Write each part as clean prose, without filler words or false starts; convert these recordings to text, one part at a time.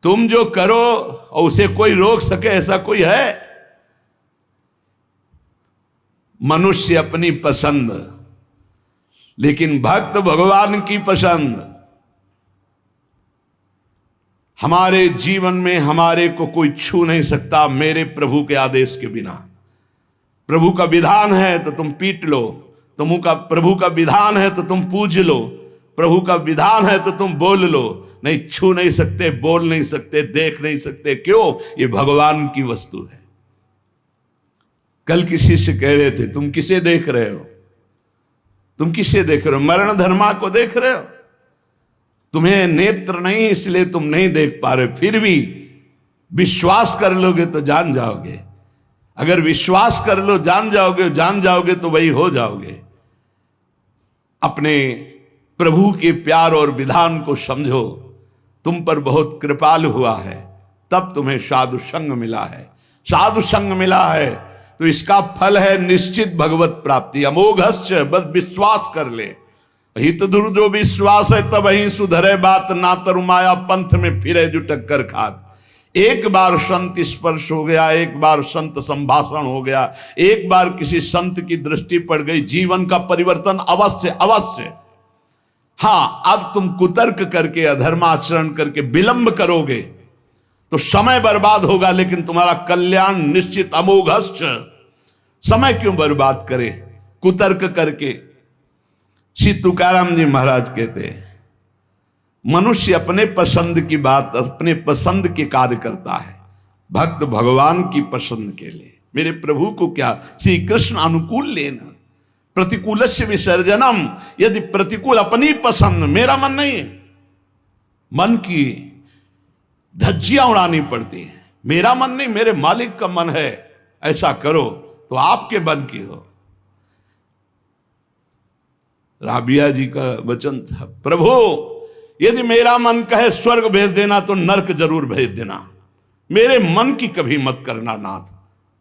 तुम जो करो और उसे कोई रोक सके ऐसा कोई है? मनुष्य अपनी पसंद, लेकिन भक्त भगवान की पसंद। हमारे जीवन में हमारे को कोई छू नहीं सकता मेरे प्रभु के आदेश के बिना। प्रभु का विधान है तो तुम पीट लो, प्रभु का विधान है तो तुम पूज लो, प्रभु का विधान है तो तुम बोल लो। नहीं, छू नहीं सकते, बोल नहीं सकते, देख नहीं सकते। क्यों? ये भगवान की वस्तु है। कल किसी से कह रहे थे, तुम किसे देख रहे हो? तुम किसे देख रहे हो? मरण धर्मा को देख रहे हो? तुम्हें नेत्र नहीं इसलिए तुम नहीं देख पा रहे, फिर भी विश्वास कर लोगे तो जान जाओगे। अगर विश्वास कर लो जान जाओगे तो वही हो जाओगे। अपने प्रभु के प्यार और विधान को समझो। तुम पर बहुत कृपालु हुआ है, तब तुम्हें साधु संग मिला है। साधु संग मिला है तो इसका फल है निश्चित भगवत प्राप्ति। अमोघश्च, बस विश्वास कर ले। हित दुर जो विश्वास है तब ही सुधरे बात, ना तरुमाया पंथ में फिरे जो टक्कर खात। एक बार संत स्पर्श हो गया, एक बार संत संभाषण हो गया, एक बार किसी संत की दृष्टि पड़ गई, जीवन का परिवर्तन अवश्य अवश्य। हाँ, अब तुम कुतर्क करके अधर्माचरण करके विलंब करोगे तो समय बर्बाद होगा, लेकिन तुम्हारा कल्याण निश्चित। अमोघश्च, समय क्यों बर्बाद करे कुतर्क करके? श्री तुकाराम जी महाराज कहते हैं, मनुष्य अपने पसंद की बात, अपने पसंद के कार्य करता है, भक्त भगवान की पसंद के लिए। मेरे प्रभु को क्या श्री कृष्ण अनुकूल लेना, प्रतिकूलस्य विसर्जनम। यदि प्रतिकूल अपनी पसंद, मेरा मन नहीं है, मन की धज्जियां उड़ानी पड़ती है। मेरा मन नहीं, मेरे मालिक का मन है, ऐसा करो तो आपके मन की हो। राबिया जी का वचन था, प्रभु यदि मेरा मन कहे स्वर्ग भेज देना तो नरक जरूर भेज देना, मेरे मन की कभी मत करना नाथ।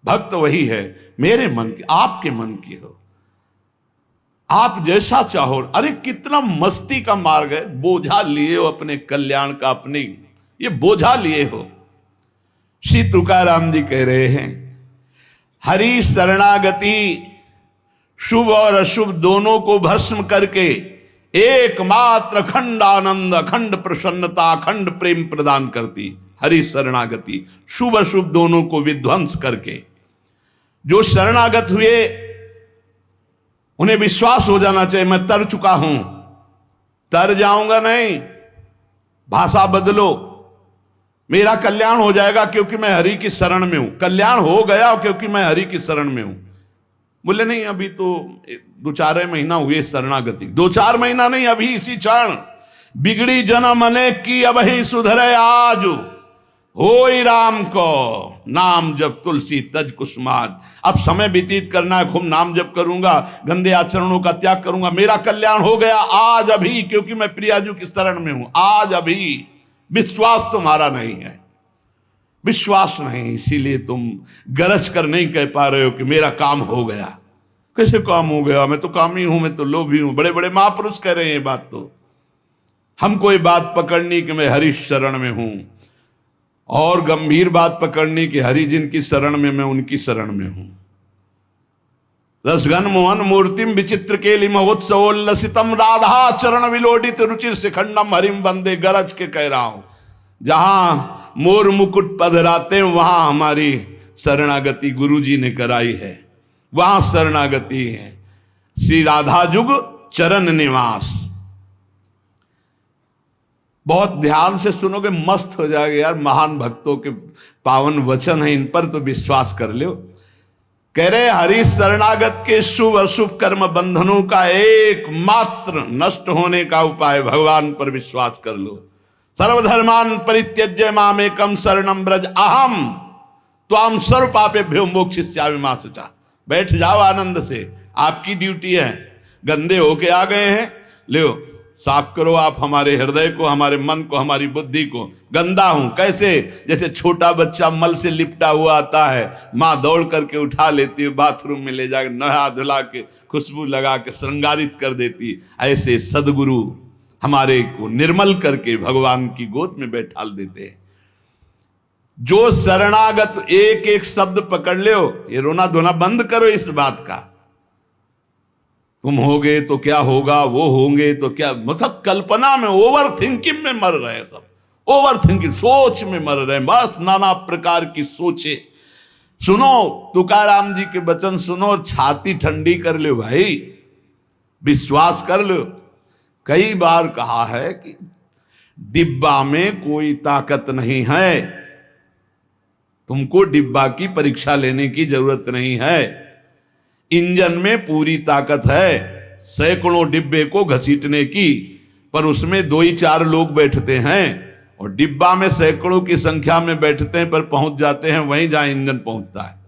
भक्त वही है, मेरे मन की, आपके मन की हो, आप जैसा चाहो। अरे कितना मस्ती का मार्ग है, बोझा लिए हो अपने कल्याण का, अपने ये बोझा लिए हो। श्री तुकाराम जी कह रहे हैं, हरि शरणागति शुभ और अशुभ दोनों को भस्म करके एकमात्र अखंड आनंद, अखंड प्रसन्नता, अखंड प्रेम प्रदान करती। हरि शरणागति शुभ अशुभ दोनों को विध्वंस करके, जो शरणागत हुए उन्हें विश्वास हो जाना चाहिए मैं तर चुका हूं, तर जाऊंगा नहीं, भाषा बदलो, मेरा कल्याण हो जाएगा क्योंकि मैं हरि की शरण में हूं। कल्याण हो गया क्योंकि मैं हरि की शरण में हूं। बोले नहीं, अभी तो 2-4 महीना हुए शरणागति, 2-4 महीना नहीं, अभी इसी क्षण। बिगड़ी जन्म अनेक की अब ही सुधरे आज, होई राम को नाम जब तुलसी तज कुसुमाज। अब समय व्यतीत करना है, खूब नाम जप करूंगा, गंदे आचरणों का त्याग करूंगा, मेरा कल्याण हो गया आज अभी, क्योंकि मैं प्रियाजू की शरण में हूं। आज अभी विश्वास तुम्हारा नहीं है, विश्वास नहीं, इसीलिए तुम गरज कर नहीं कह पा रहे हो कि मेरा काम हो गया। कैसे काम हो गया? मैं तो कामी हूं, मैं तो लोभी हूं। बड़े बड़े महापुरुष कह रहे हैं ये बात। तो हमको ये बात पकड़नी कि मैं हरि शरण में हूं, और गंभीर बात पकड़नी कि हरि जिनकी शरण में मैं उनकी शरण में हूं। रसघन मोहन मूर्तिम विचित्र केलि महोत्सवोल्लसितम राधा चरण विलोडित रुचिर शिखंडम हरिम वंदे। गरज के कह रहा हूं, जहां मोर मुकुट पधराते वहां हमारी शरणागति गुरु जी ने कराई है, वहां शरणागति है। श्री राधा जुग चरण निवास। बहुत ध्यान से सुनोगे, मस्त हो जाएगा यार। महान भक्तों के पावन वचन है, इन पर तो विश्वास कर लो। कह रहे हरि शरणागत के शुभ अशुभ कर्म बंधनों का एकमात्र नष्ट होने का उपाय भगवान पर विश्वास कर लो। सर्वधर्मान परित्यज्य मामेकम शरणम ब्रज अहम त्वाम सर्व पापेभ्यो मोक्षयिष्यामि मा शुचा। बैठ जाओ आनंद से, आपकी ड्यूटी है। गंदे होके आ गए हैं, लो साफ करो आप हमारे हृदय को, हमारे मन को, हमारी बुद्धि को। गंदा हूं कैसे? जैसे छोटा बच्चा मल से लिपटा हुआ आता है, माँ दौड़ करके उठा लेती है, बाथरूम में ले जाकर नहा धुला के खुशबू लगा के श्रृंगारित कर देती। ऐसे सदगुरु हमारे को निर्मल करके भगवान की गोद में बैठाल देते हैं। जो शरणागत, एक एक शब्द पकड़ लो, ये रोना धोना बंद करो इस बात का। तुम होगे तो क्या होगा, वो होंगे तो क्या, मतलब कल्पना में, ओवर थिंकिंग में मर रहे हैं सब, ओवर थिंकिंग, सोच में मर रहे हैं, बस नाना प्रकार की सोचे। सुनो तुकाराम जी के वचन सुनो और छाती ठंडी कर लो भाई, विश्वास कर लो। कई बार कहा है कि डिब्बा में कोई ताकत नहीं है, तुमको डिब्बा की परीक्षा लेने की जरूरत नहीं है, इंजन में पूरी ताकत है सैकड़ों डिब्बे को घसीटने की, पर उसमें 2 ही 4 लोग बैठते हैं, और डिब्बा में सैकड़ों की संख्या में बैठते हैं पर पहुंच जाते हैं वहीं जहां इंजन पहुंचता है।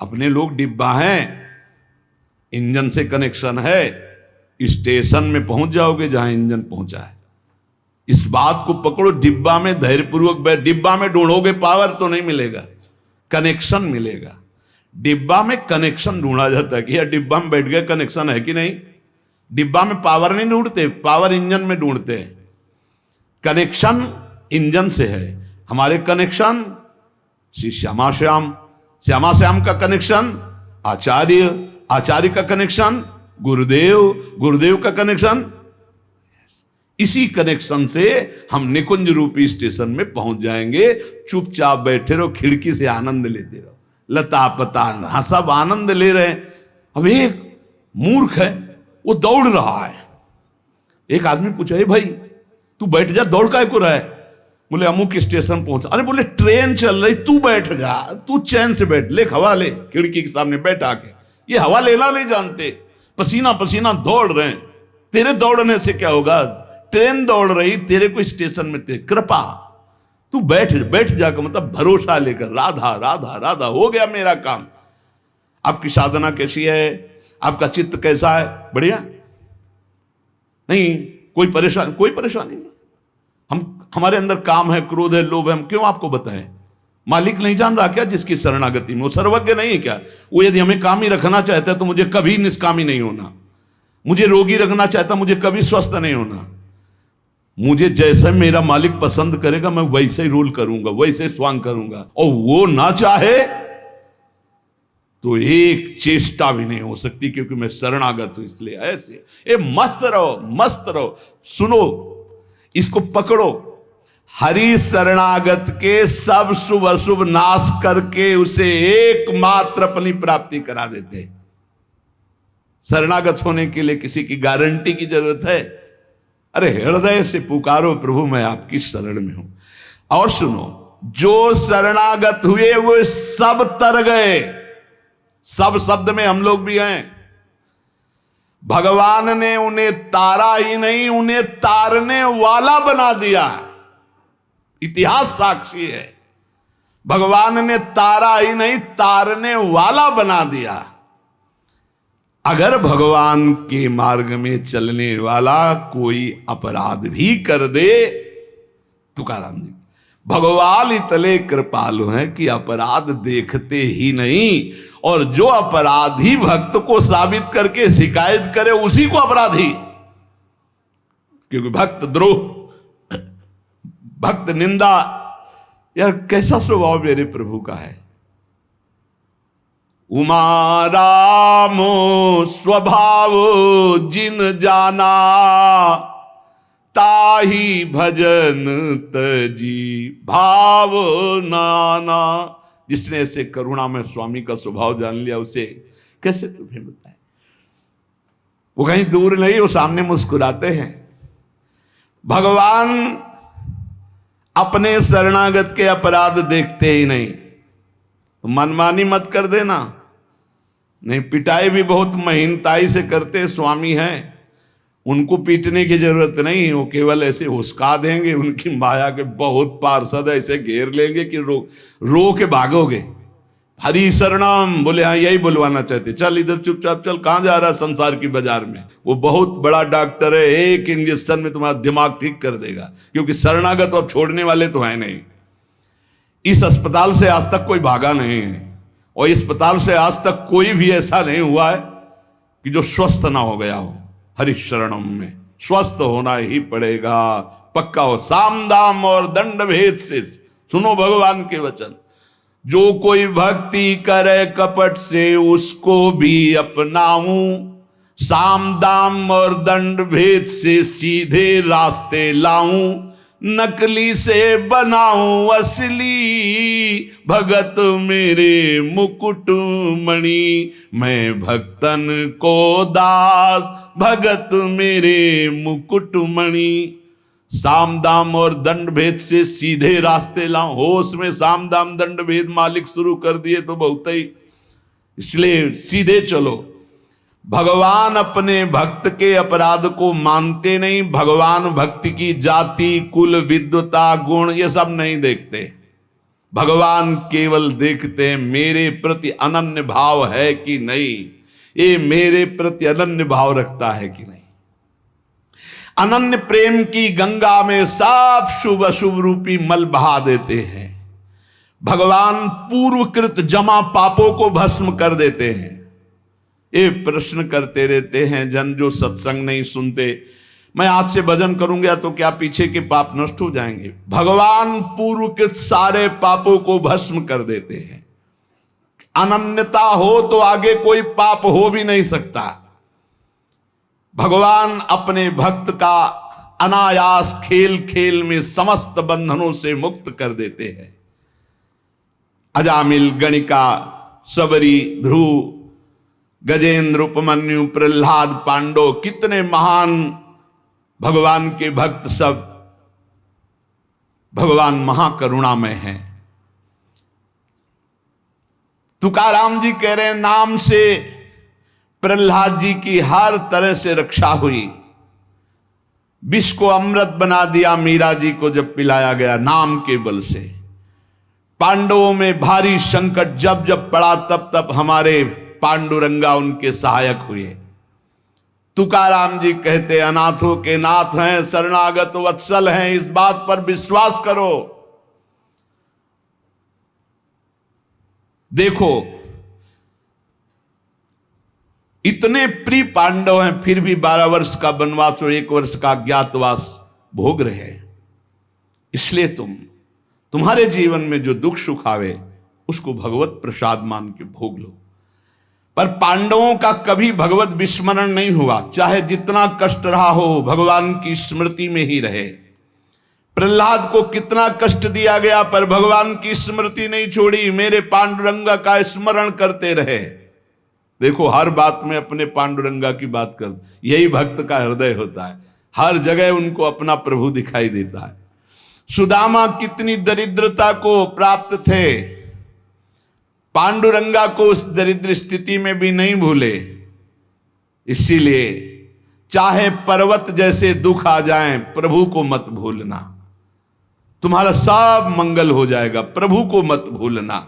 अपने लोग डिब्बा हैं, इंजन से कनेक्शन है, स्टेशन में पहुंच जाओगे जहां इंजन पहुंचा है। इस बात को पकड़ो, डिब्बा में धैर्यपूर्वक बैठ, डिब्बा में ढूंढोगे पावर तो नहीं मिलेगा, कनेक्शन मिलेगा। डिब्बा में कनेक्शन ढूंढा जाता है कि यार डिब्बा में बैठ गए, कनेक्शन है कि नहीं। डिब्बा में पावर नहीं ढूंढते, पावर इंजन में ढूंढते हैं। कनेक्शन इंजन से है। हमारे कनेक्शन श्री श्यामा श्याम, श्यामा श्याम का कनेक्शन आचार्य, आचार्य का कनेक्शन गुरुदेव, गुरुदेव का कनेक्शन, इसी कनेक्शन से हम निकुंज रूपी स्टेशन में पहुंच जाएंगे। चुपचाप बैठे रहो, खिड़की से आनंद लेते रहो, लता पता हाँ सब आनंद ले रहे हैं। अब एक मूर्ख है, वो दौड़ रहा है। एक आदमी पूछा, हे भाई तू बैठ जा, दौड़ काय को रहा है? बोले अमुक स्टेशन पहुंचा। अरे बोले ट्रेन चल रही, तू बैठ जा, तू चैन से बैठ, ले हवा ले, खिड़की के सामने बैठ आके। ये हवा लेना नहीं जानते, पसीना पसीना दौड़ रहे हैं। तेरे दौड़ने से क्या होगा, ट्रेन दौड़ रही, तेरे को स्टेशन में तेरे कृपा, तू बैठ बैठ जाकर, मतलब भरोसा लेकर, राधा राधा राधा, हो गया मेरा काम। आपकी साधना कैसी है, आपका चित्त कैसा है, बढ़िया नहीं, कोई परेशानी नहीं। हमारे अंदर काम है, क्रोध है, लोभ है, हम क्यों आपको बताएं? मालिक नहीं जान रहा क्या जिसकी शरणागति में? वो सर्वज्ञ नहीं है क्या? वो यदि हमें कामी रखना चाहता है तो मुझे कभी निष्कामी नहीं होना, मुझे रोगी रखना चाहता मुझे कभी स्वस्थ नहीं होना। मुझे जैसे मेरा मालिक पसंद करेगा मैं वैसे ही रोल करूंगा, वैसे स्वांग करूंगा, और वो ना चाहे तो एक चेष्टा भी नहीं हो सकती, क्योंकि मैं शरणागत हूं। इसलिए ऐसे ए मस्त रहो, मस्त रहो। सुनो, इसको पकड़ो। हरि शरणागत के सब शुभ अशुभ नाश करके उसे एकमात्र अपनी प्राप्ति करा देते। शरणागत होने के लिए किसी की गारंटी की जरूरत है? अरे हृदय से पुकारो, प्रभु मैं आपकी शरण में हूं। और सुनो, जो शरणागत हुए वो सब तर गए। सब शब्द में हम लोग भी हैं। भगवान ने उन्हें तारा ही नहीं, उन्हें तारने वाला बना दिया। इतिहास साक्षी है, भगवान ने तारा ही नहीं तारने वाला बना दिया। अगर भगवान के मार्ग में चलने वाला कोई अपराध भी कर दे, तुकाराम जी, भगवान इतने कृपालु हैं कि अपराध देखते ही नहीं, और जो अपराधी भक्त को साबित करके शिकायत करे उसी को अपराधी। क्योंकि भक्त द्रोह, भक्त निंदा, यार कैसा स्वभाव मेरे प्रभु का है। उमा रामो स्वभाव जिन जाना, ताही भजन तजी भाव नाना। जिसने ऐसे करुणा में स्वामी का स्वभाव जान लिया, उसे कैसे तुम्हें बताए। वो कहीं दूर नहीं, वो सामने मुस्कुराते हैं। भगवान अपने शरणागत के अपराध देखते ही नहीं। तो मनमानी मत कर देना। नहीं, पिटाई भी बहुत महीनताई से करते स्वामी हैं, उनको पीटने की जरूरत नहीं, वो केवल ऐसे हुस्का देंगे। उनकी माया के बहुत पार्षद ऐसे घेर लेंगे कि रो के भागोगे। हरि शरणम बोले, हाँ यही बुलवाना चाहते, चल इधर चुपचाप चल, कहां जा रहा संसार की बाजार में। वो बहुत बड़ा डॉक्टर है, एक इंजेक्शन में तुम्हारा दिमाग ठीक कर देगा, क्योंकि शरणागत अब छोड़ने वाले तो है नहीं। इस अस्पताल से आज तक कोई भागा नहीं है, और इस अस्पताल से आज तक कोई भी ऐसा नहीं हुआ है कि जो स्वस्थ ना हो गया हो। हरि शरणम में स्वस्थ होना ही पड़ेगा, पक्का हो। साम दाम और दंड भेद से सुनो भगवान के वचन, जो कोई भक्ति करे कपट से उसको भी अपनाऊं, साम दाम और दंड भेद से सीधे रास्ते लाऊं, नकली से बनाऊं असली, भगत मेरे मुकुट मणि, मैं भक्तन को दास, भगत मेरे मुकुट मणि। साम दाम और दंड भेद से सीधे रास्ते लाऊं, होश में साम दाम दंड भेद मालिक शुरू कर दिए तो बहुत ही, इसलिए सीधे चलो। भगवान अपने भक्त के अपराध को मानते नहीं, भगवान भक्ति की जाति कुल विद्वता गुण ये सब नहीं देखते। भगवान केवल देखते हैं मेरे प्रति अनन्य भाव है कि नहीं, ये मेरे प्रति अनन्य भाव रखता है कि नहीं। अनन्य प्रेम की गंगा में सब शुभ अशुभ रूपी मल बहा देते हैं। भगवान पूर्वकृत जमा पापों को भस्म कर देते हैं। ये प्रश्न करते रहते हैं जन जो सत्संग नहीं सुनते, मैं आज से भजन करूंगा तो क्या पीछे के पाप नष्ट हो जाएंगे? भगवान पूर्व के सारे पापों को भस्म कर देते हैं। अनन्यता हो तो आगे कोई पाप हो भी नहीं सकता। भगवान अपने भक्त का अनायास खेल खेल में समस्त बंधनों से मुक्त कर देते हैं। अजामिल, गणिका, सबरी, ध्रुव, गजेंद्र, उपमन्यु, प्रहलाद, पांडव, कितने महान भगवान के भक्त, सब भगवान महाकरुणामय हैं। तुकाराम जी कह रहे हैं नाम से प्रहलाद जी की हर तरह से रक्षा हुई। विष को अमृत बना दिया मीरा जी को जब पिलाया गया नाम के बल से। पांडवों में भारी संकट जब जब पड़ा तब तब हमारे पांडुरंगा उनके सहायक हुए। तुकाराम जी कहते अनाथों के नाथ हैं, शरणागत वत्सल हैं, इस बात पर विश्वास करो। देखो इतने प्रिय पांडव हैं फिर भी 12 वर्ष का वनवास और 1 वर्ष का अज्ञातवास भोग रहे हैं। इसलिए तुम्हारे जीवन में जो दुख सुख आवे उसको भगवत प्रसाद मान के भोग लो। पर पांडवों का कभी भगवत विस्मरण नहीं हुआ, चाहे जितना कष्ट रहा हो भगवान की स्मृति में ही रहे। प्रहलाद को कितना कष्ट दिया गया पर भगवान की स्मृति नहीं छोड़ी, मेरे पांडुरंगा का स्मरण करते रहे। देखो हर बात में अपने पांडुरंगा की बात कर, यही भक्त का हृदय होता है। हर जगह उनको अपना प्रभु दिखाई देता है। सुदामा कितनी दरिद्रता को प्राप्त थे, पांडुरंगा को उस दरिद्र स्थिति में भी नहीं भूले। इसीलिए चाहे पर्वत जैसे दुख आ जाएं, प्रभु को मत भूलना, तुम्हारा सब मंगल हो जाएगा। प्रभु को मत भूलना।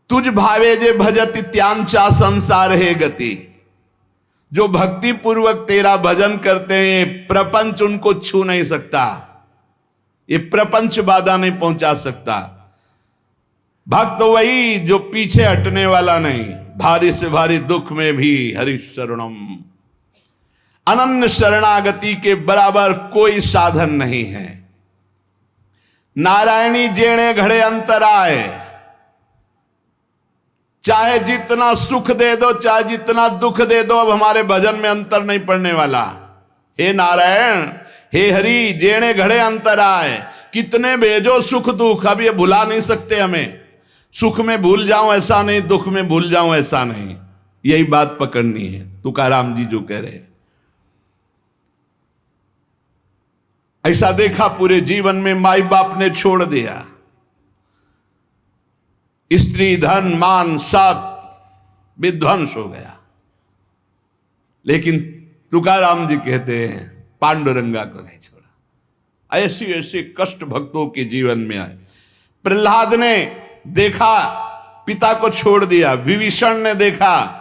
तुझ भावे जे भजत त्यांचा संसार है गति। जो भक्ति पूर्वक तेरा भजन करते हैं प्रपंच उनको छू नहीं सकता, ये प्रपंच बाधा नहीं पहुंचा सकता। भक्त वही जो पीछे हटने वाला नहीं, भारी से भारी दुख में भी हरि शरणम। अनन्य शरणागति के बराबर कोई साधन नहीं है। नारायणी जेणे घड़े अंतराय, चाहे जितना सुख दे दो चाहे जितना दुख दे दो, अब हमारे भजन में अंतर नहीं पड़ने वाला। हे नारायण, हे हरि, जेणे घड़े अंतराय, कितने भेजो सुख दुख, अब ये भुला नहीं सकते हमें। सुख में भूल जाऊं ऐसा नहीं, दुख में भूल जाऊं ऐसा नहीं, यही बात पकड़नी है। तुकाराम जी जो कह रहे हैं, ऐसा देखा पूरे जीवन में माई बाप ने छोड़ दिया, स्त्री धन मान सब विध्वंस हो गया, लेकिन तुकाराम जी कहते हैं पांडुरंगा को नहीं छोड़ा। ऐसी ऐसी कष्ट भक्तों के जीवन में आए। प्रहलाद ने देखा पिता को छोड़ दिया, विभीषण ने देखा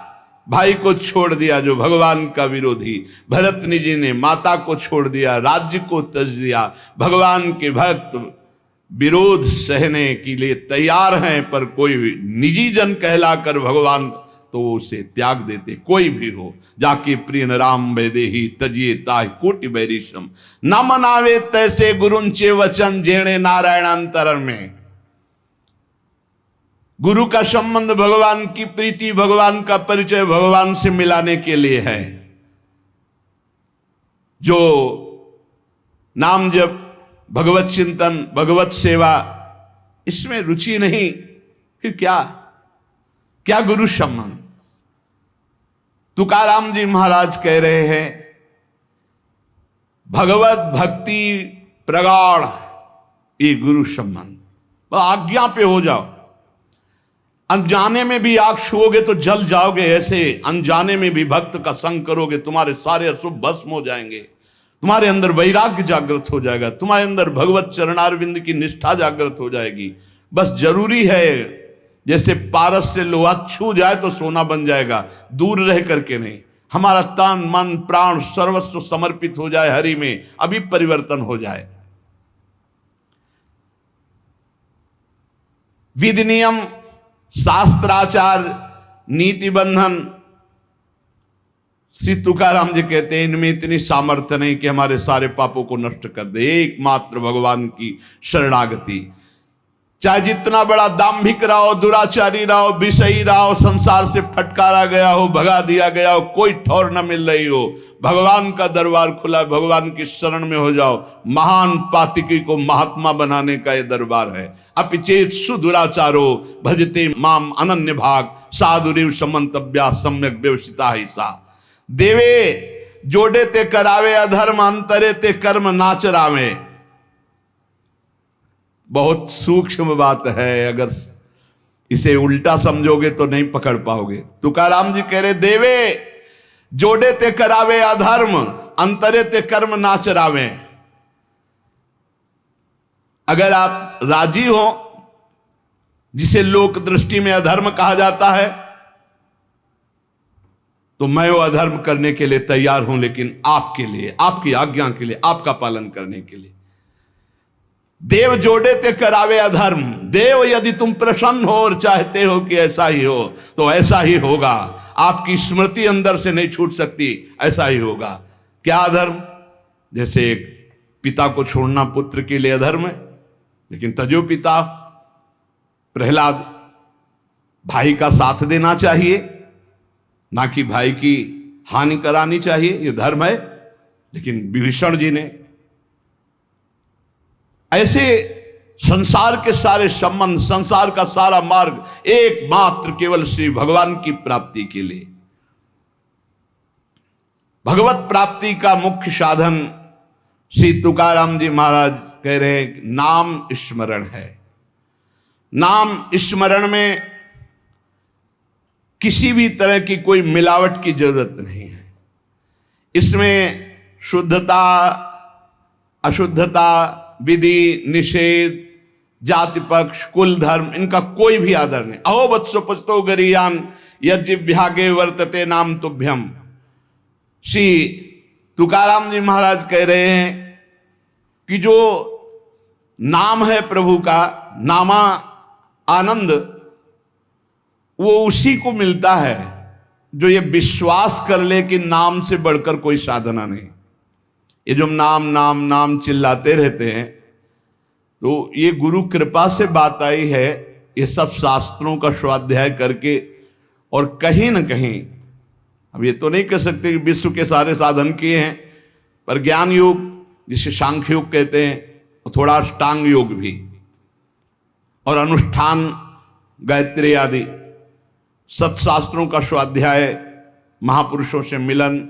भाई को छोड़ दिया जो भगवान का विरोधी, भरतनी जी ने माता को छोड़ दिया, राज्य को त्यज दिया। भगवान के भक्त विरोध सहने के लिए तैयार हैं, पर कोई निजी जन कहलाकर भगवान तो वो उसे त्याग देते, कोई भी हो। जाके प्रिय राम वैदेही तजिए ताहि कोटि बैरिशम, न मनावे तैसे गुरुंचे वचन जेणे नारायणांतर में। गुरु का संबंध भगवान की प्रीति, भगवान का परिचय भगवान से मिलाने के लिए है। जो नाम जप, भगवत चिंतन, भगवत सेवा, इसमें रुचि नहीं, फिर क्या गुरु संबंध। तुकाराम जी महाराज कह रहे हैं, भगवत भक्ति प्रगाढ़ ये गुरु संबंध। आज्ञा पे हो जाओ, अनजाने में भी आग छुओगे तो जल जाओगे, ऐसे अनजाने में भी भक्त का संग करोगे तुम्हारे सारे अशुभ भस्म हो जाएंगे, तुम्हारे अंदर वैराग्य जागृत हो जाएगा, तुम्हारे अंदर भगवत चरणारविंद की निष्ठा जागृत हो जाएगी। बस जरूरी है, जैसे पारस से लोहा छू जाए तो सोना बन जाएगा, दूर रह करके नहीं। हमारा तन मन प्राण सर्वस्व समर्पित हो जाए हरि में, अभी परिवर्तन हो जाए। विधि नियम शास्त्राचार नीति बंधन, श्री तुकाराम जी कहते हैं इनमें इतनी सामर्थ्य नहीं कि हमारे सारे पापों को नष्ट कर दे। एकमात्र भगवान की शरणागति, चाहे जितना बड़ा दाम्भिक रहो, दुराचारी रहो, विषयी रहो, संसार से फटकारा गया हो, भगा दिया गया हो, कोई ठौर न मिल रही हो, भगवान का दरबार खुला, भगवान की शरण में हो जाओ। महान पातिकी को महात्मा बनाने का ये दरबार है। अपिचेत सुदुराचारो भजते माम अनन्य भाग, साधुरिव समंतव्या सम्यक व्यवसिता ही सा। देवे जोड़े ते करावे अधर्म, अंतरे ते कर्म नाचरावे। बहुत सूक्ष्म बात है, अगर इसे उल्टा समझोगे तो नहीं पकड़ पाओगे। तुकाराम जी कह रहे, देवे जोड़े ते करावे अधर्म, अंतरे ते कर्म नाचरावे। अगर आप राजी हो, जिसे लोक दृष्टि में अधर्म कहा जाता है, तो मैं वो अधर्म करने के लिए तैयार हूं, लेकिन आपके लिए, आपकी आज्ञा के लिए, आपका पालन करने के लिए। देव जोड़े ते करावे अधर्म। देव यदि तुम प्रसन्न हो और चाहते हो कि ऐसा ही हो, तो ऐसा ही होगा। आपकी स्मृति अंदर से नहीं छूट सकती, ऐसा ही होगा। क्या अधर्म? जैसे एक पिता को छोड़ना पुत्र के लिए अधर्म है, लेकिन तजो पिता प्रहलाद, भाई का साथ देना चाहिए, ना कि भाई की हानि करानी चाहिए, यह धर्म है। लेकिन विभीषण जी ने ऐसे संसार के सारे संबंध, संसार का सारा मार्ग एकमात्र केवल श्री भगवान की प्राप्ति के लिए। भगवत प्राप्ति का मुख्य साधन श्री तुकाराम जी महाराज कह रहे हैं, नाम स्मरण है। नाम स्मरण में किसी भी तरह की कोई मिलावट की जरूरत नहीं है। इसमें शुद्धता अशुद्धता, विधि निषेध, जाति पक्ष, कुल धर्म, इनका कोई भी आदर नहीं। अहो वत्सो पचतो गरीयान यज्ञ वर्तते नाम तुभ्यम। श्री तुकाराम जी महाराज कह रहे हैं कि जो नाम है प्रभु का, नामा आनंद, वो उसी को मिलता है जो ये विश्वास कर ले कि नाम से बढ़कर कोई साधना नहीं। ये जो नाम नाम नाम चिल्लाते रहते हैं, तो ये गुरु कृपा से बात आई है। ये सब शास्त्रों का स्वाध्याय करके, और कहीं ना कहीं, अब ये तो नहीं कह सकते कि विश्व के सारे साधन किए हैं, पर ज्ञान योग जिसे सांख्य योग कहते हैं, और थोड़ा अष्टांग योग भी, और अनुष्ठान, गायत्री आदि सत्शास्त्रों का स्वाध्याय, महापुरुषों से मिलन,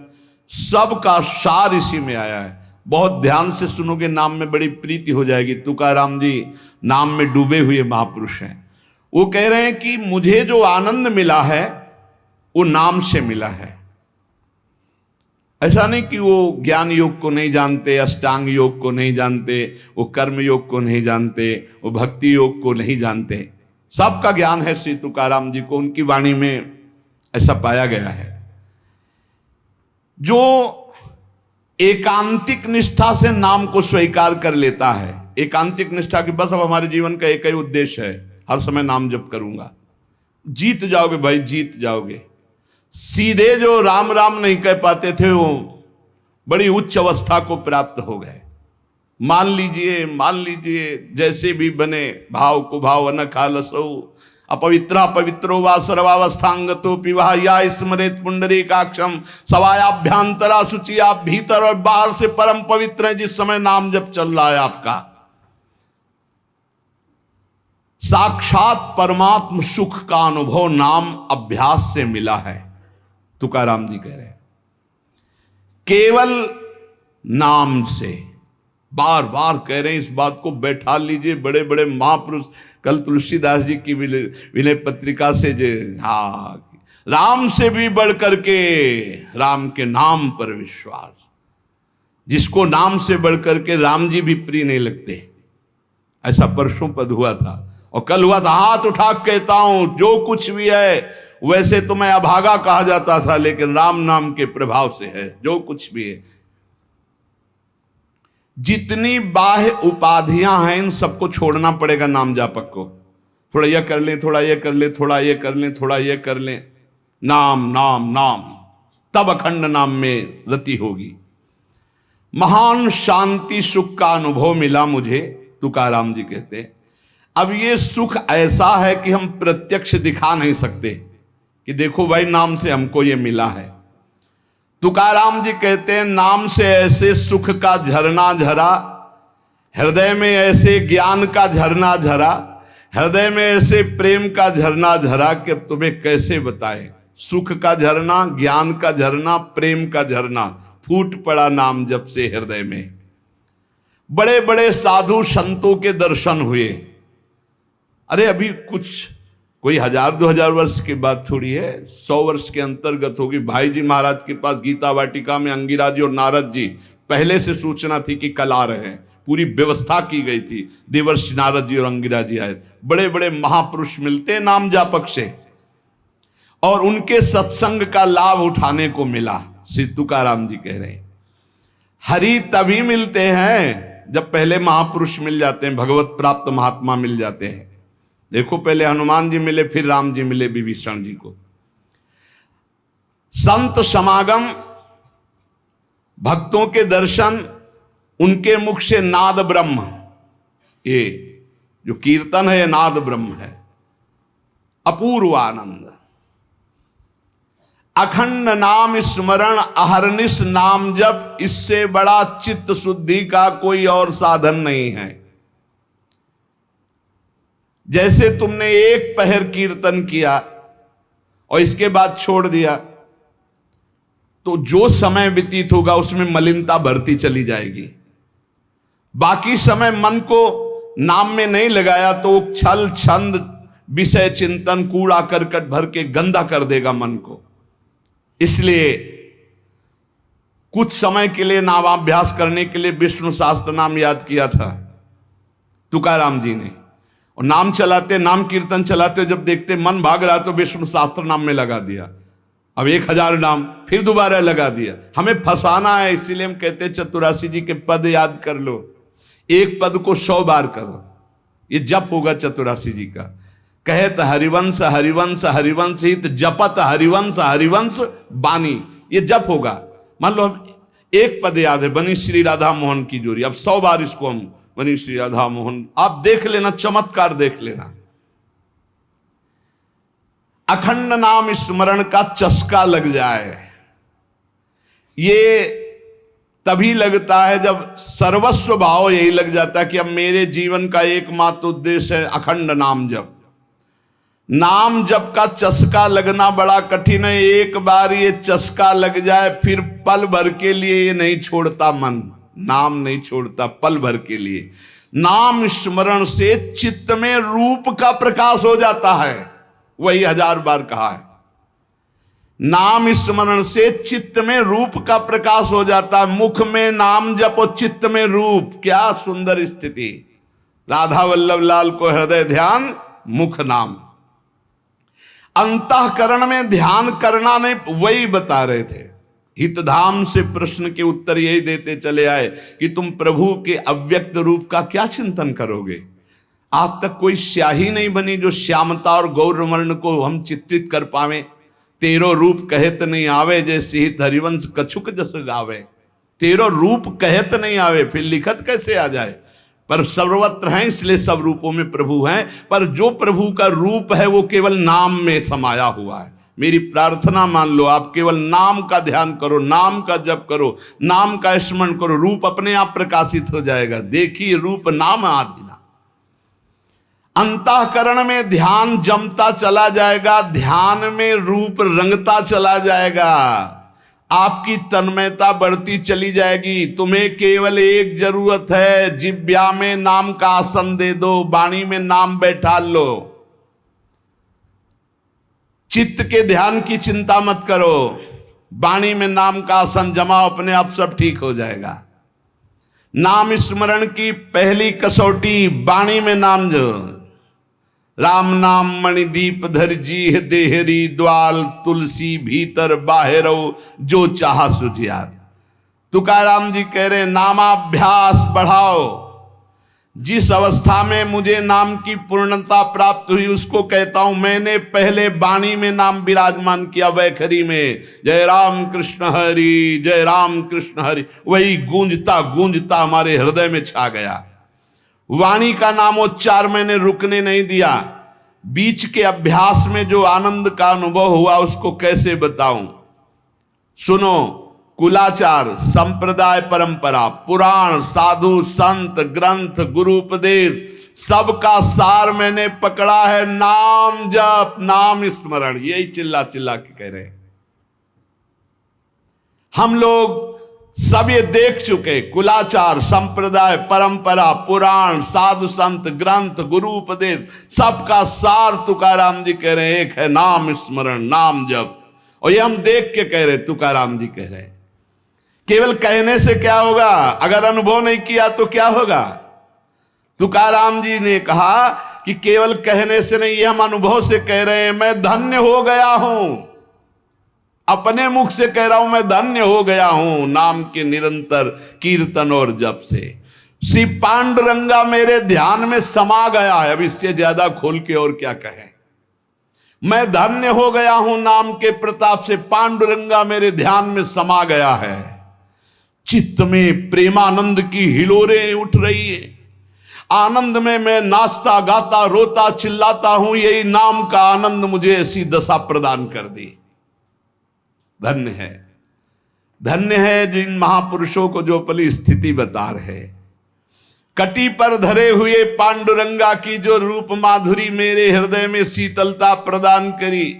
सबका सार इसी में आया है। बहुत ध्यान से सुनोगे, नाम में बड़ी प्रीति हो जाएगी। तुकाराम जी नाम में डूबे हुए महापुरुष हैं। वो कह रहे हैं कि मुझे जो आनंद मिला है वो नाम से मिला है। ऐसा नहीं कि वो ज्ञान योग को नहीं जानते, अष्टांग योग को नहीं जानते, वो कर्म योग को नहीं जानते, वो भक्ति योग को नहीं जानते। सबका ज्ञान है श्री तुकाराम जी को, उनकी वाणी में ऐसा पाया गया है। जो एकांतिक निष्ठा से नाम को स्वीकार कर लेता है, एकांतिक निष्ठा की बस अब हमारे जीवन का एक ही उद्देश्य है, हर समय नाम जप करूंगा, जीत जाओगे भाई, जीत जाओगे। सीधे जो राम राम नहीं कह पाते थे वो बड़ी उच्च अवस्था को प्राप्त हो गए। मान लीजिए जैसे भी बने, भाव को भाव न खालसो, अपवित्रा पवित्रो वा सर्वावस्थांगतो पिवाह या स्मरेत पुंडरीकाक्षम, सवायाभ्यांतरा शुचि, आप भीतर और बाहर से परम पवित्र हैं जिस समय नाम जब चल रहा है आपका। साक्षात परमात्म सुख का अनुभव नाम अभ्यास से मिला है, तुकाराम जी कह रहे हैं। केवल नाम से, बार बार कह रहे हैं इस बात को, बैठा लीजिए। बड़े बड़े महापुरुष, कल तुलसीदास जी की विनय पत्रिका से जो, हाँ, राम से भी बढ़ करके राम के नाम पर विश्वास, जिसको नाम से बढ़ करके राम जी भी प्रिय नहीं लगते, ऐसा परसों पद हुआ था। और कल हुआ था, हाथ उठा कहता हूं जो कुछ भी है, वैसे तो मैं अभागा कहा जाता था, लेकिन राम नाम के प्रभाव से है जो कुछ भी है। जितनी बाह्य उपाधियां हैं इन सबको छोड़ना पड़ेगा नाम जापक को। थोड़ा यह कर लें, थोड़ा यह कर लें, थोड़ा यह कर लें, थोड़ा यह कर लें, नाम नाम नाम, तब अखंड नाम में रति होगी। महान शांति सुख का अनुभव मिला मुझे, तुकाराम जी कहते। अब ये सुख ऐसा है कि हम प्रत्यक्ष दिखा नहीं सकते कि देखो भाई नाम से हमको ये मिला है। तुकाराम जी कहते हैं नाम से ऐसे सुख का झरना झरा, हृदय में ऐसे ज्ञान का झरना झरा, हृदय में ऐसे प्रेम का झरना झरा कि अब तुम्हें कैसे बताएं। सुख का झरना, ज्ञान का झरना, प्रेम का झरना फूट पड़ा नाम जब से हृदय में। बड़े बड़े साधु संतों के दर्शन हुए। अरे अभी कुछ कोई 1000-2000 वर्ष की बात थोड़ी है, 100 वर्ष के अंतर्गत होगी। भाई जी महाराज के पास गीता वाटिका में अंगिरा जी और नारद जी, पहले से सूचना थी कि कल आ रहे हैं, पूरी व्यवस्था की गई थी। देवर्षि नारद जी और अंगिरा जी आए। बड़े बड़े महापुरुष मिलते नाम जापक से, और उनके सत्संग का लाभ उठाने को मिला। श्री तुकाराम जी कह रहे हैं हरि तभी मिलते हैं जब पहले महापुरुष मिल जाते हैं, भगवत प्राप्त महात्मा मिल जाते हैं। देखो पहले हनुमान जी मिले, फिर राम जी मिले विभीषण जी को। संत समागम, भक्तों के दर्शन, उनके मुख से नाद ब्रह्म, ये जो कीर्तन है ये नाद ब्रह्म है। अपूर्व आनंद, अखंड नाम स्मरण, अहरनिश नाम जप, इससे बड़ा चित्त शुद्धि का कोई और साधन नहीं है। जैसे तुमने एक पहर कीर्तन किया और इसके बाद छोड़ दिया, तो जो समय व्यतीत होगा उसमें मलिनता बढ़ती चली जाएगी। बाकी समय मन को नाम में नहीं लगाया तो छल छंद विषय चिंतन कूड़ा करकट भर के गंदा कर देगा मन को। इसलिए कुछ समय के लिए नामाभ्यास करने के लिए विष्णु सहस्त्र नाम याद किया था तुकाराम जी ने, और नाम चलाते, नाम कीर्तन चलाते, जब देखते मन भाग रहा तो विष्णु सहस्त्र नाम में लगा दिया। अब 1000 नाम फिर दोबारा लगा दिया। हमें फंसाना है, इसीलिए हम कहते हैं चतुरासी जी के पद याद कर लो, एक पद को 100 बार करो, ये जप होगा चतुरासी जी का। कहत हरिवंश हरिवंश हरिवंश हित, जपत हरिवंश हरिवंश बानी, ये जप होगा। मान लो हम एक पद याद है, बनी श्री राधा मोहन की जोड़ी, अब 100 बार इसको हम बनी श्री राधा मोहन, आप देख लेना, चमत्कार देख लेना। अखंड नाम स्मरण का चस्का लग जाए, ये तभी लगता है जब सर्वस्व भाव यही लग जाता है कि अब मेरे जीवन का एकमात्र उद्देश्य है अखंड नाम जप। नाम जप का चस्का लगना बड़ा कठिन है। एक बार ये चस्का लग जाए फिर पल भर के लिए ये नहीं छोड़ता मन, नाम नहीं छोड़ता पल भर के लिए। नाम स्मरण से चित्त में रूप का प्रकाश हो जाता है, वही 1000 बार कहा है। नाम स्मरण से चित्त में रूप का प्रकाश हो जाता है। मुख में नाम जपो, चित्त में रूप, क्या सुंदर स्थिति। राधा वल्लभ लाल को हृदय ध्यान, मुख नाम। अंतःकरण में ध्यान करना नहीं, वही बता रहे थे। हितधाम से प्रश्न के उत्तर यही देते चले आए कि तुम प्रभु के अव्यक्त रूप का क्या चिंतन करोगे। आज तक कोई स्याही नहीं बनी जो श्यामता और गौरवर्ण को हम चित्रित कर पावे। तेरो रूप कहत नहीं आवे, जैसे ही हरिवंश कछुक जस गावे। तेरो रूप कहत नहीं आवे, फिर लिखत कैसे आ जाए? पर सर्वत्र हैं, इसलिए सब रूपों में प्रभु हैं। पर जो प्रभु का रूप है वो केवल नाम में समाया हुआ है। मेरी प्रार्थना मान लो, आप केवल नाम का ध्यान करो, नाम का जप करो, नाम का स्मरण करो, रूप अपने आप प्रकाशित हो जाएगा। देखिए रूप नाम आधीना। अंतःकरण में ध्यान जमता चला जाएगा, ध्यान में रूप रंगता चला जाएगा, आपकी तन्मयता बढ़ती चली जाएगी। तुम्हें केवल एक जरूरत है, जिब्या में नाम का आसन दे दो, वाणी में नाम बैठा लो। चित्त के ध्यान की चिंता मत करो, वाणी में नाम का आसन जमाओ, अपने आप सब ठीक हो जाएगा। नाम स्मरण की पहली कसौटी वाणी में नाम जो, राम नाम मणिदीप धर जी देहरी, द्वाल तुलसी भीतर बाहरो, जो चाहा सुझियार। तुकाराम जी कह रहे नामाभ्यास बढ़ाओ। जिस अवस्था में मुझे नाम की पूर्णता प्राप्त हुई उसको कहता हूं, मैंने पहले वाणी में नाम विराजमान किया, वैखरी में जय राम कृष्ण हरि, जय राम कृष्ण हरि, वही गूंजता गूंजता हमारे हृदय में छा गया। वाणी का नामोच्चार मैंने रुकने नहीं दिया। बीच के अभ्यास में जो आनंद का अनुभव हुआ उसको कैसे बताऊं? सुनो, कुलाचार, संप्रदाय, परंपरा, पुराण, साधु, संत, ग्रंथ, गुरु उपदेश, सबका सार मैंने पकड़ा है। नाम जप, नाम स्मरण, यही चिल्ला चिल्ला के कह रहे हैं। हम लोग सब ये देख चुके, कुलाचार, संप्रदाय, परंपरा, पुराण, साधु संत, ग्रंथ, गुरु उपदेश, सबका सार तुकाराम जी कह रहे हैं एक है नाम स्मरण, नाम जप। और ये हम देख के कह रहे, तुकाराम जी कह रहे। केवल कहने से क्या होगा? अगर अनुभव नहीं किया तो क्या होगा? तुकाराम जी ने कहा कि केवल कहने से नहीं, ये हम अनुभव से कह रहे हैं। मैं धन्य हो गया हूं, अपने मुख से कह रहा हूं, मैं धन्य हो गया हूं नाम के निरंतर कीर्तन और जप से। श्री पांडुरंगा मेरे ध्यान में समा गया है। अब इससे ज्यादा खोल के और क्या कहें? मैं धन्य हो गया हूं नाम के प्रताप से, पांडुरंगा मेरे ध्यान में समा गया है। चित्त में प्रेमानंद की हिलोरें उठ रही है। आनंद में मैं नाचता गाता रोता चिल्लाता हूं। यही नाम का आनंद मुझे ऐसी दशा प्रदान कर दी। धन्य है, धन्य है जिन महापुरुषों को जो अपनी स्थिति बता रहे। कटी पर धरे हुए पांडुरंगा की जो रूप माधुरी मेरे हृदय में शीतलता प्रदान करी।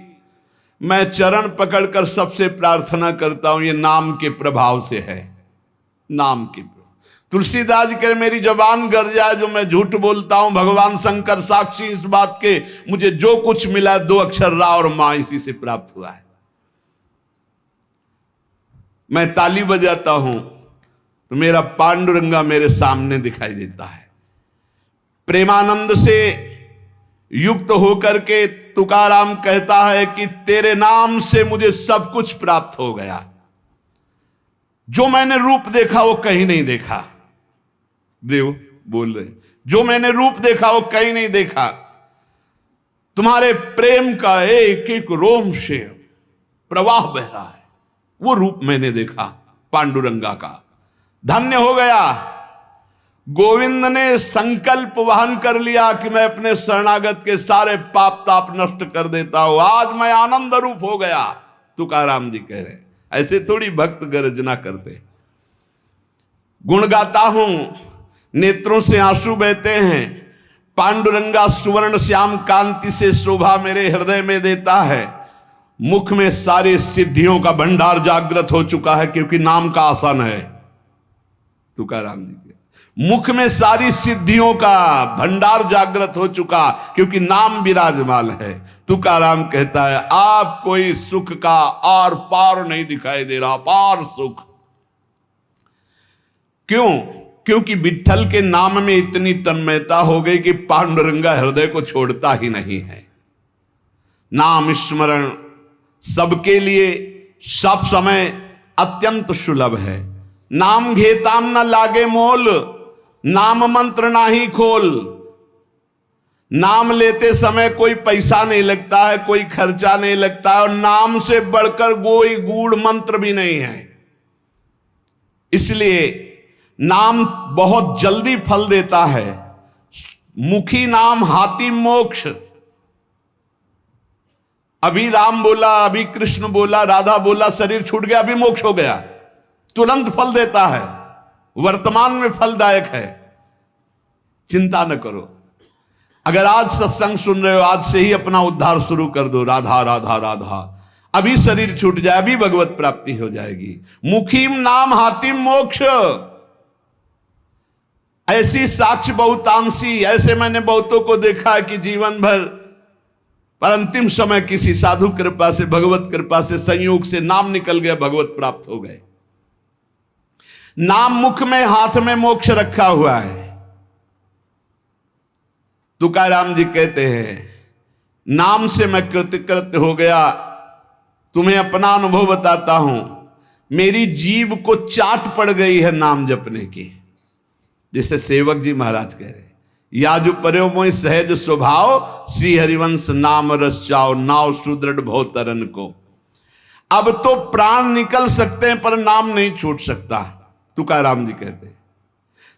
मैं चरण पकड़कर सबसे प्रार्थना करता हूं, ये नाम के प्रभाव से है। नाम के तुलसीदास जी कह, मेरी जबान गर जाए जो मैं झूठ बोलता हूं, भगवान शंकर साक्षी इस बात के, मुझे जो कुछ मिला 2 अक्षर रा और मां इसी से प्राप्त हुआ है। मैं ताली बजाता हूं तो मेरा पांडुरंगा मेरे सामने दिखाई देता है। प्रेमानंद से युक्त होकर के तुकाराम कहता है कि तेरे नाम से मुझे सब कुछ प्राप्त हो गया। जो मैंने रूप देखा वो कहीं नहीं देखा। देव बोल रहे, जो मैंने रूप देखा वो कहीं नहीं देखा। तुम्हारे प्रेम का एक एक रोम से प्रवाह बह रहा है, वो रूप मैंने देखा पांडुरंगा का। धन्य हो गया। गोविंद ने संकल्प वहन कर लिया कि मैं अपने शरणागत के सारे पाप ताप नष्ट कर देता हूं। आज मैं आनंद रूप हो गया, तुकाराम जी कह रहे। ऐसे थोड़ी भक्त गर्जना करते। गुण गाता हूं, नेत्रों से आंसू बहते हैं। पांडुरंगा सुवर्ण श्याम कांति से शोभा मेरे हृदय में देता है। मुख में सारी सिद्धियों का भंडार जागृत हो चुका है, क्योंकि नाम का आसन है। तुकाराम जी के मुख में सारी सिद्धियों का भंडार जागृत हो चुका, क्योंकि नाम विराजमान है। तुकाराम कहता है, आप कोई सुख का आर पार नहीं दिखाई दे रहा, पार सुख। क्यों? क्योंकि विठ्ठल के नाम में इतनी तन्मयता हो गई कि पांडुरंगा हृदय को छोड़ता ही नहीं है। नाम स्मरण सबके लिए सब समय अत्यंत सुलभ है। नाम घेताम न लागे मोल, नाम मंत्र नाही खोल। नाम लेते समय कोई पैसा नहीं लगता है, कोई खर्चा नहीं लगता है, और नाम से बढ़कर कोई गूढ़ मंत्र भी नहीं है। इसलिए नाम बहुत जल्दी फल देता है। मुखी नाम हाथी मोक्ष। अभी राम बोला, अभी कृष्ण बोला, राधा बोला, शरीर छूट गया, अभी मोक्ष हो गया, तुरंत फल देता है, वर्तमान में फलदायक है। चिंता न करो। अगर आज सत्संग सुन रहे हो, आज से ही अपना उद्धार शुरू कर दो। राधा राधा राधा, अभी शरीर छूट जाए, अभी भगवत प्राप्ति हो जाएगी। मुखीम नाम हातिम मोक्ष। ऐसी साक्ष्य बहुतांशी, ऐसे मैंने बहुतों को देखा है कि जीवन भर पर अंतिम समय किसी साधु कृपा से, भगवत कृपा से, संयोग से नाम निकल गया, भगवत प्राप्त हो गए। नाम मुख में, हाथ में मोक्ष रखा हुआ है। तुकाराम जी कहते हैं, नाम से मैं कृतकृत्य हो गया। तुम्हें अपना अनुभव बताता हूं, मेरी जीभ को चाट पड़ गई है नाम जपने की। जैसे सेवक जी महाराज कह रहे, या जो पर्यो मोहि सहज स्वभाव, श्री हरिवंश नाम रस चाओ, नाव सुदृढ़ भव तरन को। अब तो प्राण निकल सकते हैं पर नाम नहीं छूट सकता। तुकाराम जी कहते हैं,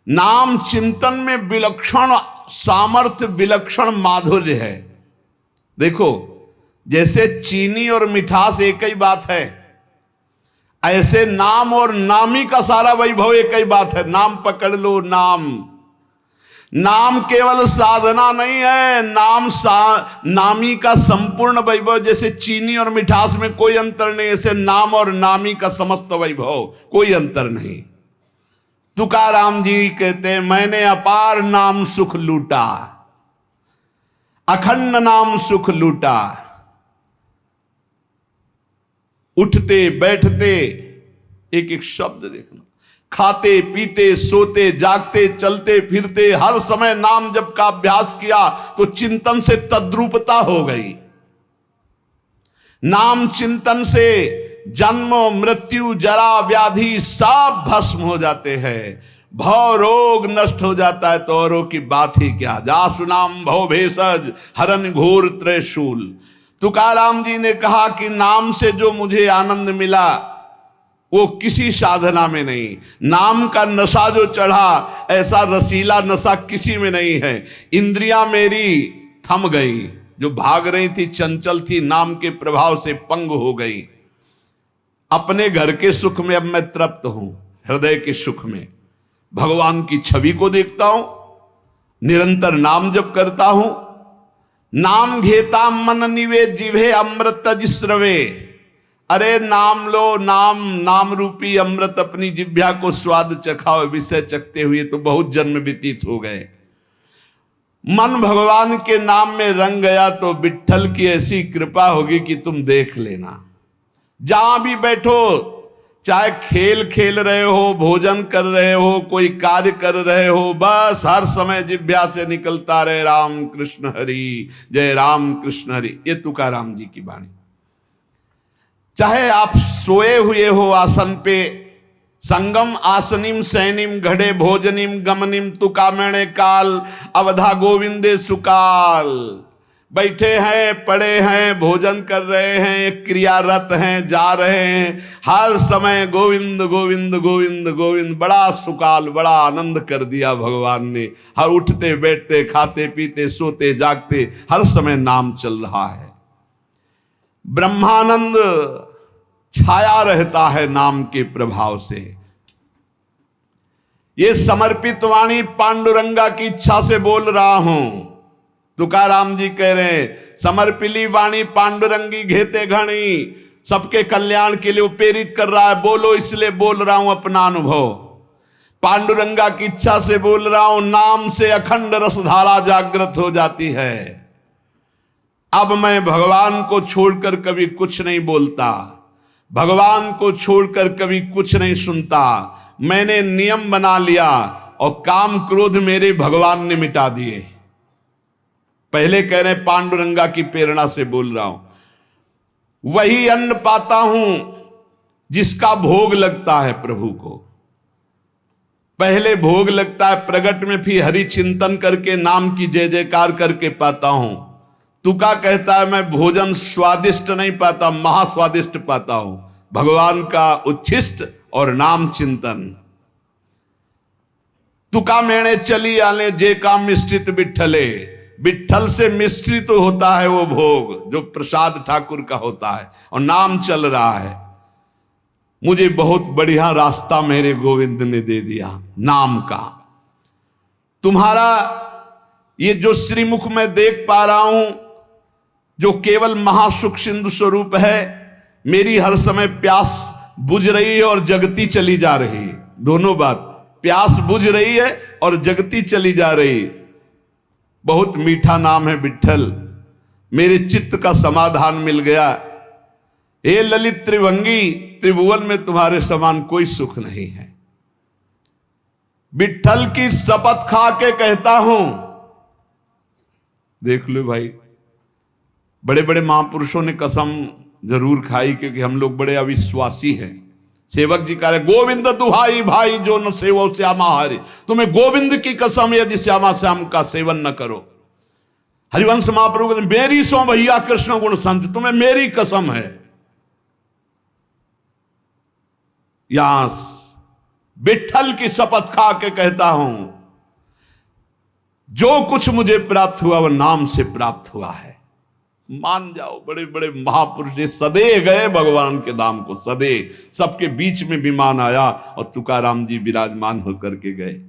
नाम चिंतन में विलक्षण सामर्थ्य, विलक्षण माधुर्य है। देखो, जैसे चीनी और मिठास एक ही बात है, ऐसे नाम और नामी का सारा वैभव एक ही बात है। नाम पकड़ लो। नाम केवल साधना नहीं है, नामी का संपूर्ण वैभव। जैसे चीनी और मिठास में कोई अंतर नहीं, ऐसे नाम और नामी का समस्त वैभव, कोई अंतर नहीं। तुकाराम जी कहते हैं, मैंने अपार नाम सुख लूटा, अखंड नाम सुख लूटा। उठते बैठते एक एक शब्द देखना, खाते पीते सोते जागते चलते फिरते हर समय नाम जप का अभ्यास किया तो चिंतन से तद्रूपता हो गई। नाम चिंतन से जन्म मृत्यु जरा व्याधि सब भस्म हो जाते हैं, भव रोग नष्ट हो जाता है, तो औरों की बात ही क्या। जासु नाम भव भेषज हरन घोर त्रिशूल। तुकाराम जी ने कहा कि नाम से जो मुझे आनंद मिला वो किसी साधना में नहीं। नाम का नशा जो चढ़ा, ऐसा रसीला नशा किसी में नहीं है। इंद्रियां मेरी थम गई, जो भाग रही थी, चंचल थी, नाम के प्रभाव से पंग हो गई। अपने घर के सुख में अब मैं तृप्त हूं, हृदय के सुख में भगवान की छवि को देखता हूं, निरंतर नाम जप करता हूं। नाम घेता मन निवेद जिभे अमृत जिस्रवे। अरे नाम लो, नाम रूपी अमृत अपनी जिभ्या को स्वाद चखाओ। विषय चखते हुए तो बहुत जन्म व्यतीत हो गए। मन भगवान के नाम में रंग गया तो विट्ठल की ऐसी कृपा होगी कि तुम देख लेना। जहां भी बैठो, चाहे खेल खेल रहे हो, भोजन कर रहे हो, कोई कार्य कर रहे हो, बस हर समय जिह्वा से निकलता रहे राम कृष्ण हरि, जय राम कृष्ण हरि। ये तुकाराम जी की वाणी। चाहे आप सोए हुए हो आसन पे, संगम आसनिम सैनिम घड़े भोजनिम गमनिम तुकामणे काल अवधा गोविंदे सुकाल। बैठे हैं, पड़े हैं, भोजन कर रहे हैं, क्रियारत हैं, जा रहे हैं, हर समय गोविंद गोविंद गोविंद गोविंद। बड़ा सुकाल, बड़ा आनंद कर दिया भगवान ने। हर उठते बैठते, खाते पीते, सोते जागते, हर समय नाम चल रहा है। ब्रह्मानंद छाया रहता है नाम के प्रभाव से। ये समर्पित वाणी पांडुरंगा की इच्छा से बोल रहा हूं। तुकाराम जी कह रहे हैं, समर्पिली वाणी पांडुरंगी घेते घणी। सबके कल्याण के लिए प्रेरित कर रहा है, बोलो इसलिए बोल रहा हूं अपना अनुभव। पांडुरंगा की इच्छा से बोल रहा हूं। नाम से अखंड रसधारा जागृत हो जाती है। अब मैं भगवान को छोड़कर कभी कुछ नहीं बोलता, भगवान को छोड़कर कभी कुछ नहीं सुनता। मैंने नियम बना लिया और काम क्रोध मेरे भगवान ने मिटा दिए। पहले कह रहे पांडुरंगा की प्रेरणा से बोल रहा हूं। वही अन्न पाता हूं जिसका भोग लगता है प्रभु को। पहले भोग लगता है प्रगट में, फिर हरि चिंतन करके नाम की जय जयकार करके पाता हूं। तुका कहता है मैं भोजन स्वादिष्ट नहीं पाता, महास्वादिष्ट पाता हूं, भगवान का उच्छिष्ट और नाम चिंतन। तुका मेणे चली आले जे काम मिश्रित बिठले, विठल से मिश्रित होता है वो भोग जो प्रसाद ठाकुर का होता है, और नाम चल रहा है। मुझे बहुत बढ़िया रास्ता मेरे गोविंद ने दे दिया नाम का। तुम्हारा ये जो श्रीमुख में देख पा रहा हूं, जो केवल महासुख सिंधु स्वरूप है, मेरी हर समय प्यास बुझ रही है और जगती चली जा रही है। दोनों बात, प्यास बुझ रही है और जगती चली जा रही। बहुत मीठा नाम है विठल, मेरे चित्त का समाधान मिल गया। हे ललित त्रिभंगी, त्रिभुवन में तुम्हारे समान कोई सुख नहीं है। विठल की शपथ खा के कहता हूं, देख लो भाई, बड़े बड़े महापुरुषों ने कसम जरूर खाई, क्योंकि हम लोग बड़े अविश्वासी हैं। सेवक जी कह रहे गोविंद दुहाई भाई जो न सेवो श्यामा हरि, तुम्हें गोविंद की कसम यदि श्यामा श्याम का सेवन न करो। हरिवंश महाप्रभु कहते मेरी सो भैया कृष्ण गुण संत, तुम्हें मेरी कसम है। यहां विठल की शपथ खा के कहता हूं, जो कुछ मुझे प्राप्त हुआ वह नाम से प्राप्त हुआ है। मान जाओ, बड़े बड़े महापुरुष सदे गए भगवान के धाम को, सदे सबके बीच में विमान आया और तुकाराम जी विराजमान होकर के गए।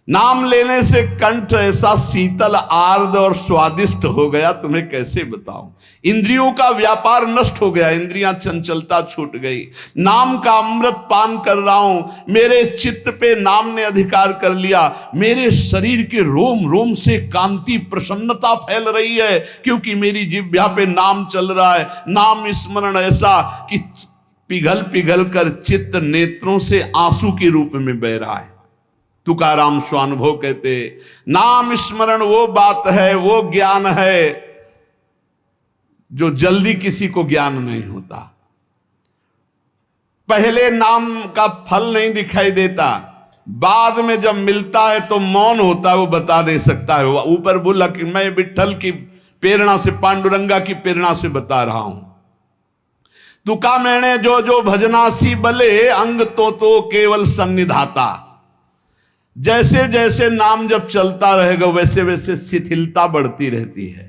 नाम लेने से कंठ ऐसा शीतल आर्द्र और स्वादिष्ट हो गया, तुम्हें कैसे बताऊं। इंद्रियों का व्यापार नष्ट हो गया, इंद्रियां चंचलता छूट गई। नाम का अमृत पान कर रहा हूं, मेरे चित्त पे नाम ने अधिकार कर लिया। मेरे शरीर के रोम रोम से कांति प्रसन्नता फैल रही है, क्योंकि मेरी जिह्वा पे नाम चल रहा है। नाम स्मरण ऐसा कि पिघल पिघल कर चित्त नेत्रों से आंसू के रूप में बह रहा है। तुकाराम स्वानुभव कहते, नाम स्मरण वो बात है, वो ज्ञान है जो जल्दी किसी को ज्ञान नहीं होता। पहले नाम का फल नहीं दिखाई देता, बाद में जब मिलता है तो मौन होता है, वो बता नहीं सकता है। ऊपर बोला कि मैं विठल की प्रेरणा से, पांडुरंगा की प्रेरणा से बता रहा हूं। तुका मैंने जो जो भजनासी बले, अंग तो केवल सन्निधाता। जैसे जैसे नाम जब चलता रहेगा वैसे वैसे शिथिलता बढ़ती रहती है,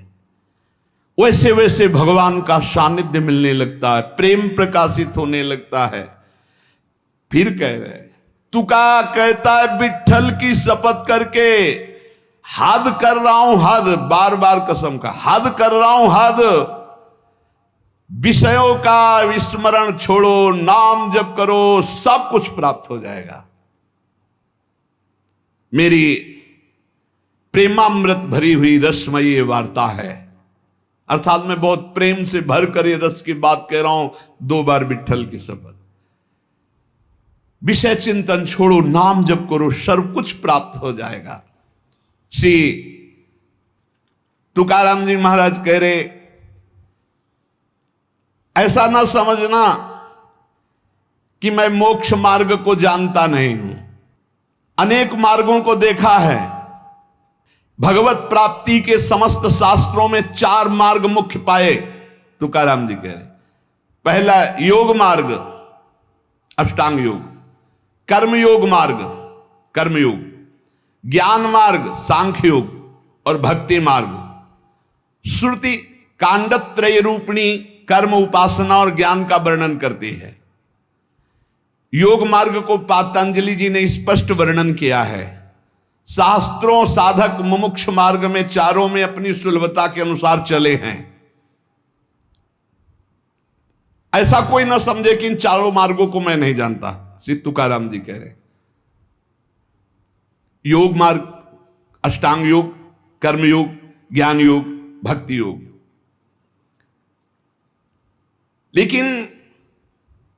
वैसे वैसे भगवान का सानिध्य मिलने लगता है, प्रेम प्रकाशित होने लगता है। फिर कह रहे, तुका कहता है विठल की शपथ करके हद कर रहा हूं, हद, बार बार कसम का हद कर रहा हूं, हद। विषयों का विस्मरण छोड़ो, नाम जप करो, सब कुछ प्राप्त हो जाएगा। मेरी प्रेमामृत भरी हुई रसमयी वार्ता है, अर्थात मैं बहुत प्रेम से भर कर ये रस की बात कह रहा हूं। 2 बार विठल की शपथ। विषय चिंतन छोड़ो, नाम जप करो, सर्व कुछ प्राप्त हो जाएगा। श्री तुकाराम जी महाराज कह रहे, ऐसा ना समझना कि मैं मोक्ष मार्ग को जानता नहीं हूं। अनेक मार्गों को देखा है। भगवत प्राप्ति के समस्त शास्त्रों में 4 मार्ग मुख्य पाए, तुकाराम जी कह रहे। पहला योग मार्ग, अष्टांग योग, कर्म योग मार्ग, कर्मयोग, ज्ञान मार्ग, सांख्य योग और भक्ति मार्ग। श्रुति कांडत्रय रूपिणी कर्म, उपासना और ज्ञान का वर्णन करती है। योग मार्ग को पातंजलि जी ने स्पष्ट वर्णन किया है। शास्त्रों साधक मुमुक्ष मार्ग में चारों में अपनी सुलभता के अनुसार चले हैं। ऐसा कोई ना समझे कि इन चारों मार्गों को मैं नहीं जानता, श्री तुकाराम जी कह रहे। योग मार्ग, अष्टांग योग, कर्म योग, ज्ञान योग, भक्ति योग। लेकिन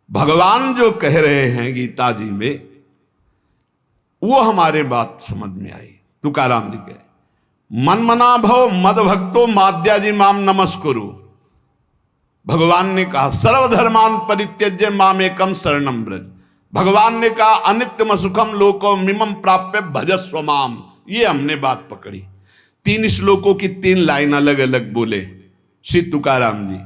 भगवान जो कह रहे हैं गीता जी में, वो हमारे बात समझ में आई। तुकाराम जी कहे, मन मना भव मद भक्तो माद्याजी माम नमस्कुरु। भगवान ने कहा सर्वधर्मान परित्यज्य माम एकम शरणम ब्रज। भगवान ने कहा अनित्यम सुखम लोको मिमम प्राप्य भजस्व माम। ये हमने बात पकड़ी। 3 श्लोकों की 3 लाइन अलग अलग बोले श्री तुकाराम जी।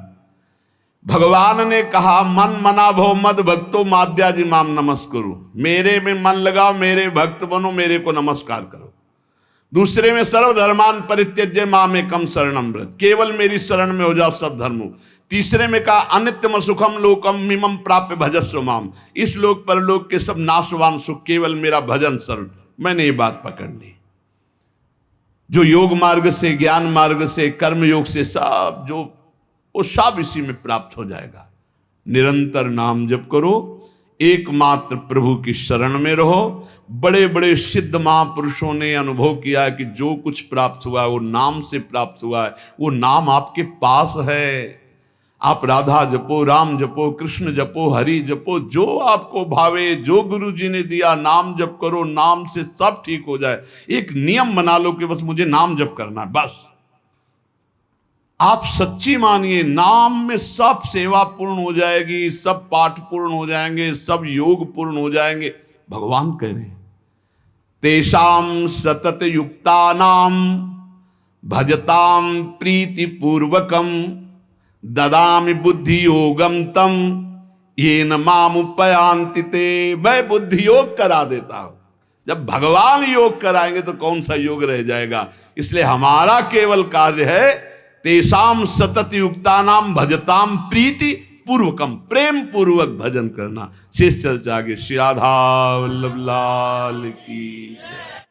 भगवान ने कहा मन मना भो मद भक्तो माद्याजी माम नमस्करो, मेरे में मन लगाओ, मेरे भक्त बनो, मेरे को नमस्कार करो। दूसरे में सर्वधर्मान परित्यज्य माम एकम शरणम व्रत, केवल मेरी शरण में हो जाओ सब धर्मों। तीसरे में कहा अनित्यम सुखम लोकम मिमम प्राप्य भजस्व माम, इस लोक पर लोक के सब नाशवान सुख केवल मेरा भजन शरण। मैंने ये बात पकड़ ली। जो योग मार्ग से, ज्ञान मार्ग से, कर्म योग से सब जो वो सब इसी में प्राप्त हो जाएगा। निरंतर नाम जप करो, एकमात्र प्रभु की शरण में रहो। बड़े बड़े सिद्ध महापुरुषों ने अनुभव किया है कि जो कुछ प्राप्त हुआ है वो नाम से प्राप्त हुआ है। वो नाम आपके पास है। आप राधा जपो, राम जपो, कृष्ण जपो, हरि जपो, जो आपको भावे, जो गुरु जी ने दिया नाम जप करो। नाम से सब ठीक हो जाए। एक नियम बना लो कि बस मुझे नाम जप करना है, बस। आप सच्ची मानिए, नाम में सब सेवा पूर्ण हो जाएगी, सब पाठ पूर्ण हो जाएंगे, सब योग पूर्ण हो जाएंगे। भगवान कह रहे हैं तेषाम सतत युक्तानाम भजताम प्रीति पूर्वकम ददामि बुद्धि योगम तम येन माम उपयांति ते। मैं बुद्धि योग करा देता हूं। जब भगवान योग कराएंगे तो कौन सा योग रह जाएगा। इसलिए हमारा केवल कार्य है तेषाम सतत युक्तानाम भजताम प्रीति पूर्वकम, प्रेम पूर्वक भजन करना। शेष चर्चा आगे। श्री राधा वल्लभ लाल की जय।